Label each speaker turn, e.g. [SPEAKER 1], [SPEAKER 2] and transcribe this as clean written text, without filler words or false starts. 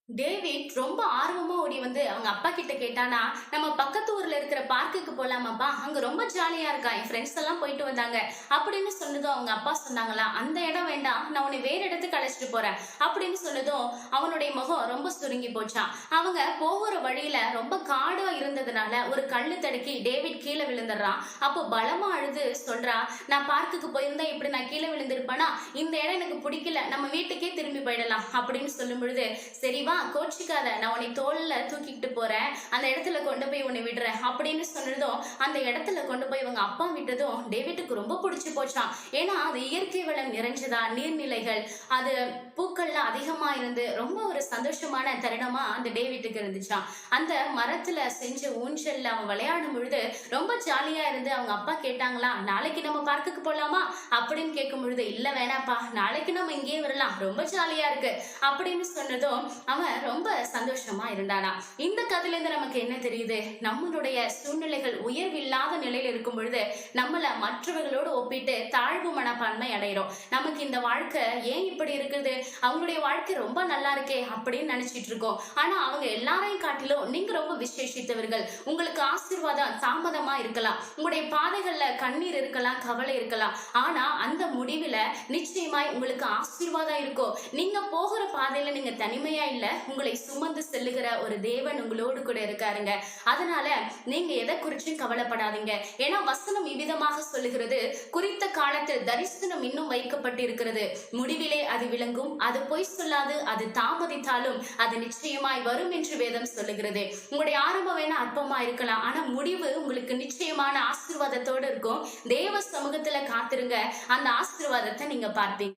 [SPEAKER 1] David ரொம்ப ஆர்வமா ஓடி வந்து அவங்க அப்பா கிட்ட கேட்டானா, நம்ம பக்கத்து ஊர்ல இருக்கிற பார்க்குக்கு போலாமாப்பா, அங்க ரொம்ப ஜாலியா இருக்கா, என் ஃப்ரெண்ட்ஸ் எல்லாம் போயிட்டு வந்தாங்க அப்படின்னு சொன்னதும் அவங்க அப்பா சொன்னாங்களா, அந்த இடம் வேண்டாம், நான் உன்னை வேற இடத்துக்கு அழைச்சிட்டு போறேன் அப்படின்னு சொன்னதும் அவனுடைய முகம் ரொம்ப சுருங்கி போச்சான். அவங்க போகிற வழியில ரொம்ப காடா இருந்ததுனால ஒரு கல்லு தடுக்கி டேவிட் கீழே விழுந்துடுறான். அப்போ பலமா அழுது சொல்றா, நான் பார்க்குக்கு போயிருந்தா இப்படி நான் கீழே விழுந்திருப்பேனா, இந்த இடம் எனக்கு பிடிக்கல, நம்ம வீட்டுக்கே திரும்பி போயிடலாம் அப்படின்னு சொல்லும் பொழுது, சரி வா கோச்சிக்காத, நான் உன்னை தோல்ல தூக்கிட்டு போறேன், அந்த இடத்துல கொண்டு போய் உன்னை விடுறேன் அப்படின்னு சொன்னதும் அந்த இடத்துல கொண்டு போய் இவங்க அப்பா விட்டதும் டேவிட்டுக்கு ரொம்ப பிடிச்சு போச்சான். ஏன்னா அது இயற்கை வளம் நிறைஞ்சதா, நீர்நிலைகள், அது பூக்கள்லாம் அதிகமா இருந்து ரொம்ப ஒரு சந்தோஷமான தருணமா அந்த டேவிட்டுக்கு இருந்துச்சான். அந்த மரத்துல செஞ்ச ஊஞ்சல்ல அவன் விளையாடும் பொழுது ரொம்ப ஜாலியா இருந்து அவங்க அப்பா கேட்டாங்களா, நாளைக்கு நம்ம பார்க்குக்கு போலாமா அப்படின்னு கேட்கும் பொழுது, இல்ல வேணாப்பா, நாளைக்கு நம்ம இங்கேயே வரலாம், ரொம்ப ஜாலியா இருக்கு அப்படின்னு சொன்னதும் அவன் ரொம்ப சந்தோஷமா இருந்தானா. இந்த கதையில இருந்து நமக்கு என்ன தெரியுது, நம்மளுடைய சூழ்நிலைகள் உயர்வில்லாத நிலையில இருக்கும் பொழுது நம்மள மற்றவர்களோடு ஒப்பிட்டு தாழ்வு மனப்பான்மை அடைகிறோம். நமக்கு இந்த வாழ்க்கை ஏன் இப்படி இருக்குது, அவங்களுடைய வாழ்க்கை ரொம்ப நல்லா இருக்கே அப்படின்னு நினைச்சிட்டு இருக்கோம். ஆனா அவங்க எல்லாரையும் காட்டிலும் நீங்க ரொம்ப விசேஷித்தவர்கள். உங்களுக்கு ஆசீர்வாதம் தாமதமா இருக்கலாம், உங்களுடைய பாதைகள்ல கண்ணீர் இருக்கலாம், கவலை இருக்கலாம், ஆனா அந்த முடிவுல நிச்சயமாய் உங்களுக்கு ஆசீர்வாதம் இருக்கும். நீங்க போகிற பாதையில நீங்க தனிமையா இல்ல, உங்களை சுமந்து செல்லுகிற ஒரு தேவன் உங்களோடு கூட இருக்காருங்க. அதனால நீங்க எதை குறிச்சும் கவலைப்படாதீங்க. ஏன்னா வசனம் இவ்விதமாக சொல்லுகிறது, குறித்த காலத்தில் தரிசனம் இன்னும் வைக்கப்பட்டிருக்கிறது, முடிவிலே அது விளங்கும், அது பொய் சொல்லாது, அது தாமதித்தாலும் அது நிச்சயமாய் வரும் என்று வேதம் சொல்லுகிறது. உங்களுடைய ஆரம்பம் வேணா அற்பமா இருக்கலாம், ஆனா முடிவு உங்களுக்கு நிச்சயமான ஆசீர்வாதத்தோடு இருக்கும். தேவ சமூகத்துல காத்திருங்க, அந்த ஆசீர்வாதத்தை நீங்க பார்ப்பீங்க.